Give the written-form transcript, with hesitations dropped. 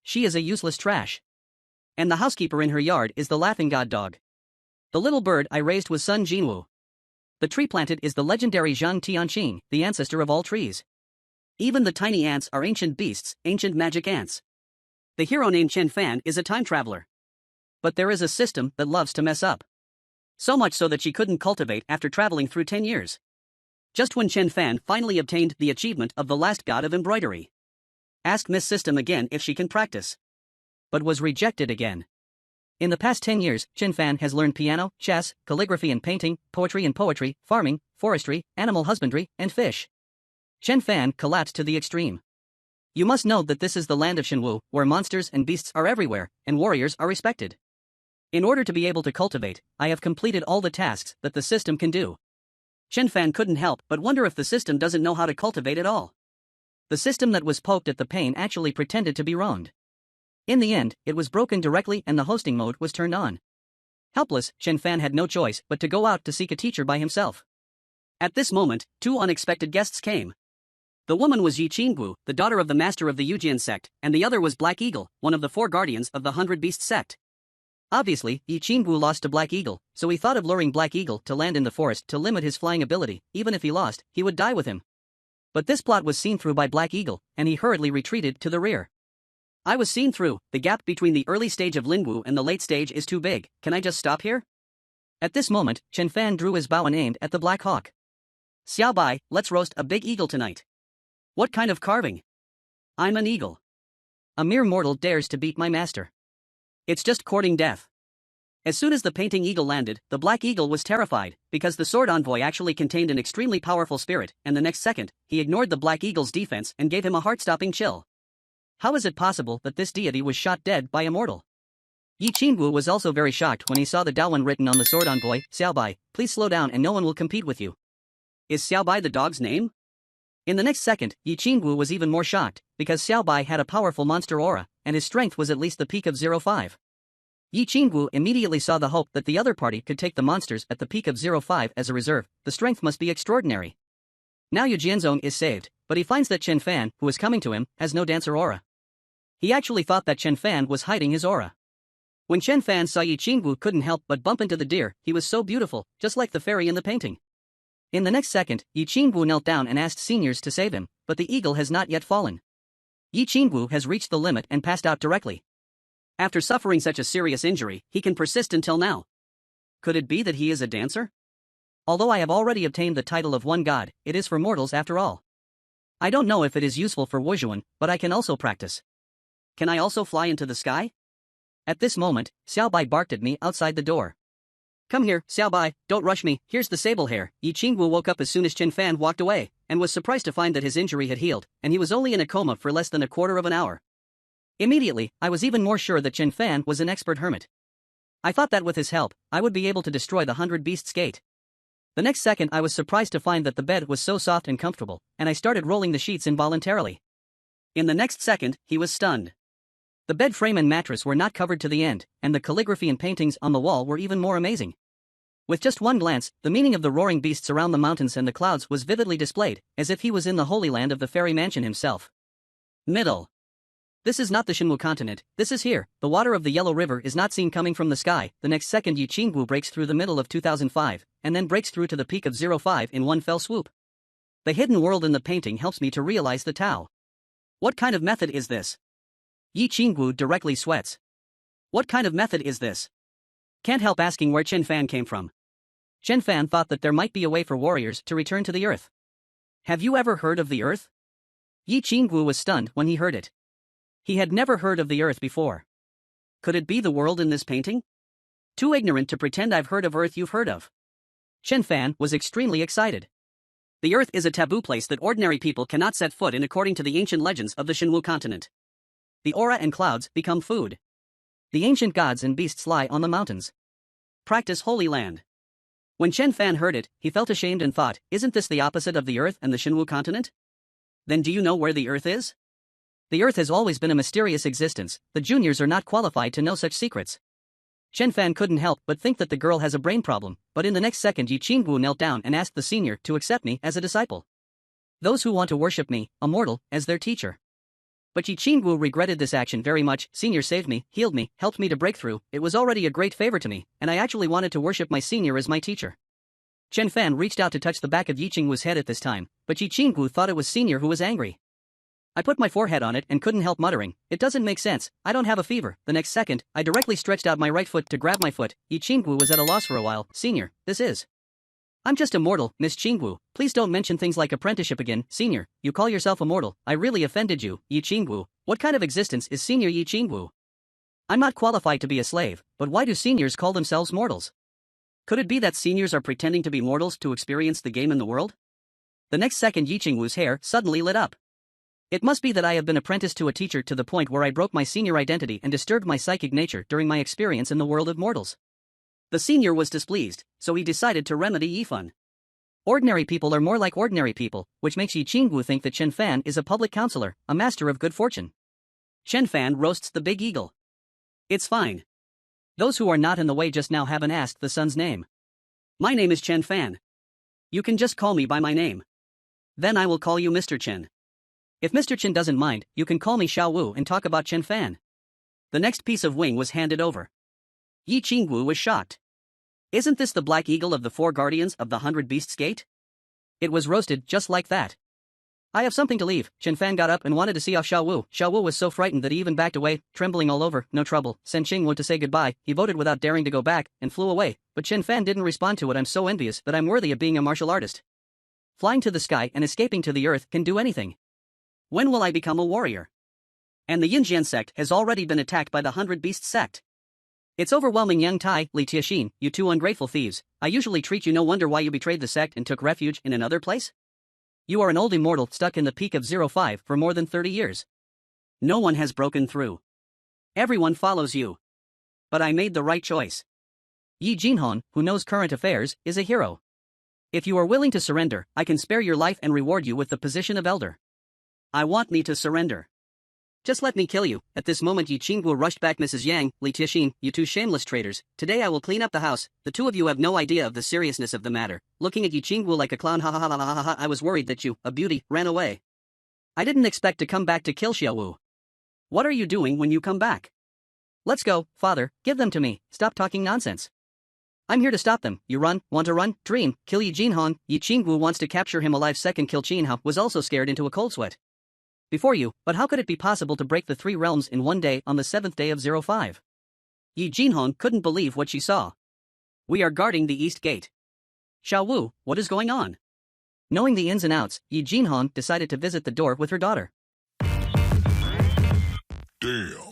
She is a useless trash. And the housekeeper in her yard is the laughing god dog. The little bird I raised was Sun Jinwu. The tree planted is the legendary Zhòng Tianqing, the ancestor of all trees. Even the tiny ants are ancient beasts, ancient magic ants. The hero named Chen Fan is a time traveler. But there is a system that loves to mess up. So much so that she couldn't cultivate after traveling through 10 years. Just when Chen Fan finally obtained the achievement of the last god of embroidery. Asked Miss System again if she can practice. But was rejected again. In the past 10 years, Chen Fan has learned piano, chess, calligraphy and painting, poetry, farming, forestry, animal husbandry, and fish. Chen Fan collapsed to the extreme. You must know that this is the land of Shenwu, where monsters and beasts are everywhere, and warriors are respected. In order to be able to cultivate, I have completed all the tasks that the system can do. Chen Fan couldn't help but wonder if the system doesn't know how to cultivate at all. The system that was poked at the pain actually pretended to be wronged. In the end, it was broken directly and the hosting mode was turned on. Helpless, Chen Fan had no choice but to go out to seek a teacher by himself. At this moment, two unexpected guests came. The woman was Yi Qinggu, the daughter of the master of the Yujian sect, and the other was Black Eagle, one of the 4 guardians of the 100 Beasts sect. Obviously, Yi Qinggu lost to Black Eagle, so he thought of luring Black Eagle to land in the forest to limit his flying ability. Even if he lost, he would die with him. But this plot was seen through by Black Eagle, and he hurriedly retreated to the rear. I was seen through. The gap between the early stage of Linwu and the late stage is too big. Can I just stop here? At this moment, Chen Fan drew his bow and aimed at the Black Hawk. Xiao Bai, let's roast a big eagle tonight. What kind of carving? I'm an eagle. A mere mortal dares to beat my master. It's just courting death. As soon as the painting eagle landed, the Black Eagle was terrified, because the sword envoy actually contained an extremely powerful spirit, and the next second, he ignored the Black Eagle's defense and gave him a heart-stopping chill. How is it possible that this deity was shot dead by a mortal? Yi Qinggu was also very shocked when he saw the Daowen written on the sword envoy. Xiao Bai, please slow down and no one will compete with you. Is Xiao Bai the dog's name? In the next second, Yi Qinggu was even more shocked, because Xiao Bai had a powerful monster aura, and his strength was at least the peak of 05. Yi Qinggu immediately saw the hope that the other party could take the monsters at the peak of 05 as a reserve. The strength must be extraordinary. Now Yu Jianzong is saved, but he finds that Chen Fan, who is coming to him, has no dancer aura. He actually thought that Chen Fan was hiding his aura. When Chen Fan saw Yi Qinggu couldn't help but bump into the deer. He was so beautiful, just like the fairy in the painting. In the next second, Yi Qinggu knelt down and asked seniors to save him, but the eagle has not yet fallen. Yi Qinggu has reached the limit and passed out directly. After suffering such a serious injury, he can persist until now. Could it be that he is a dancer? Although I have already obtained the title of one god, it is for mortals after all. I don't know if it is useful for Wujuan, but I can also practice. Can I also fly into the sky? At this moment, Xiao Bai barked at me outside the door. Come here, Xiao Bai, don't rush me, here's the sable hair. Yi Qinggu woke up as soon as Chen Fan walked away, and was surprised to find that his injury had healed, and he was only in a coma for less than a quarter of an hour. Immediately, I was even more sure that Chen Fan was an expert hermit. I thought that with his help, I would be able to destroy the 100 Beasts gate. The next second I was surprised to find that the bed was so soft and comfortable, and I started rolling the sheets involuntarily. In the next second, he was stunned. The bed frame and mattress were not covered to the end, and the calligraphy and paintings on the wall were even more amazing. With just one glance, the meaning of the roaring beasts around the mountains and the clouds was vividly displayed, as if he was in the Holy Land of the fairy mansion himself. Middle. This is not the Shenwu continent, this is here. The water of the Yellow River is not seen coming from the sky. The next second Yi Qinggu breaks through the middle of 2005, and then breaks through to the peak of 05 in one fell swoop. The hidden world in the painting helps me to realize the Tao. What kind of method is this? Yi Qinggu directly sweats. What kind of method is this? Can't help asking where Chen Fan came from. Chen Fan thought that there might be a way for warriors to return to the earth. Have you ever heard of the earth? Yi Qinggu was stunned when he heard it. He had never heard of the earth before. Could it be the world in this painting? Too ignorant to pretend I've heard of earth you've heard of. Chen Fan was extremely excited. The earth is a taboo place that ordinary people cannot set foot in according to the ancient legends of the Shenwu continent. The aura and clouds become food. The ancient gods and beasts lie on the mountains. Practice Holy Land. When Chen Fan heard it, he felt ashamed and thought, isn't this the opposite of the earth and the Shenwu continent? Then do you know where the earth is? The earth has always been a mysterious existence, the juniors are not qualified to know such secrets. Chen Fan couldn't help but think that the girl has a brain problem, but in the next second Yi Qinggu knelt down and asked the senior to accept me as a disciple. Those who want to worship me, a mortal, as their teacher. But Yi Qingwu regretted this action very much. Senior saved me, healed me, helped me to break through. It was already a great favor to me, and I actually wanted to worship my senior as my teacher. Chen Fan reached out to touch the back of Yi Qingwu's head at this time, but Yi Qingwu thought it was senior who was angry. I put my forehead on it and couldn't help muttering, "It doesn't make sense, I don't have a fever." The next second, I directly stretched out my right foot to grab my foot. Yi Qingwu was at a loss for a while. "Senior, this is..." "I'm just a mortal, Miss Qingwu. Please don't mention things like apprenticeship again." "Senior, you call yourself a mortal. I really offended you, Yi Qingwu. What kind of existence is Senior Yi Qingwu? I'm not qualified to be a slave, but why do seniors call themselves mortals? Could it be that seniors are pretending to be mortals to experience the game in the world?" The next second Yi Qingwu's hair suddenly lit up. "It must be that I have been apprenticed to a teacher to the point where I broke my senior identity and disturbed my psychic nature during my experience in the world of mortals." The senior was displeased, so he decided to remedy Yi Fan. Ordinary people are more like ordinary people, which makes Yi Qingwu think that Chen Fan is a public counselor, a master of good fortune. Chen Fan roasts the big eagle. "It's fine. Those who are not in the way just now haven't asked the son's name. My name is Chen Fan. You can just call me by my name. Then I will call you Mr. Chen. If Mr. Chen doesn't mind, you can call me Xiao Wu and talk about Chen Fan." The next piece of wing was handed over. Yi Qingwu was shocked. "Isn't this the black eagle of the 4 guardians of the 100 Beasts Gate?" It was roasted just like that. "I have something to leave." Chen Fan got up and wanted to see off Xiao Wu. Xiao Wu was so frightened that he even backed away, trembling all over. "No trouble." Sen Qing went to say goodbye. He voted without daring to go back, and flew away, but Chen Fan didn't respond to it. "I'm so envious that I'm worthy of being a martial artist. Flying to the sky and escaping to the earth can do anything. When will I become a warrior?" And the Yinjian sect has already been attacked by the 100 Beasts sect. It's overwhelming. "Yang Tai, Li Tiaxin, you 2 ungrateful thieves. I usually treat you. No wonder why you betrayed the sect and took refuge in another place. You are an old immortal stuck in the peak of 05 for more than 30 years. No one has broken through. Everyone follows you. But I made the right choice. Yi Jinhong, who knows current affairs, is a hero. If you are willing to surrender, I can spare your life and reward you with the position of elder." "I want me to surrender. Just let me kill you." At this moment Yi Qingwu rushed back. "Mrs. Yang, Li Tiaxin, you 2 shameless traitors, today I will clean up the house. The 2 of you have no idea of the seriousness of the matter." Looking at Yi Qingwu like a clown. "Ha ha ha ha ha ha ha, I was worried that you, a beauty, ran away. I didn't expect to come back to kill Xiao Wu. What are you doing when you come back?" "Let's go, father, give them to me." "Stop talking nonsense. I'm here to stop them." "You run, want to run? Dream, kill Yi Jinhong." Yi Qingwu wants to capture him alive. Second kill. Qiáng was also scared into a cold sweat. "Before you, but how could it be possible to break the 3 realms in one day on the 7th day of 05? Yi Jinhong couldn't believe what she saw. "We are guarding the East Gate. Xiao Wu, what is going on?" Knowing the ins and outs, Yi Jinhong decided to visit the door with her daughter. Damn.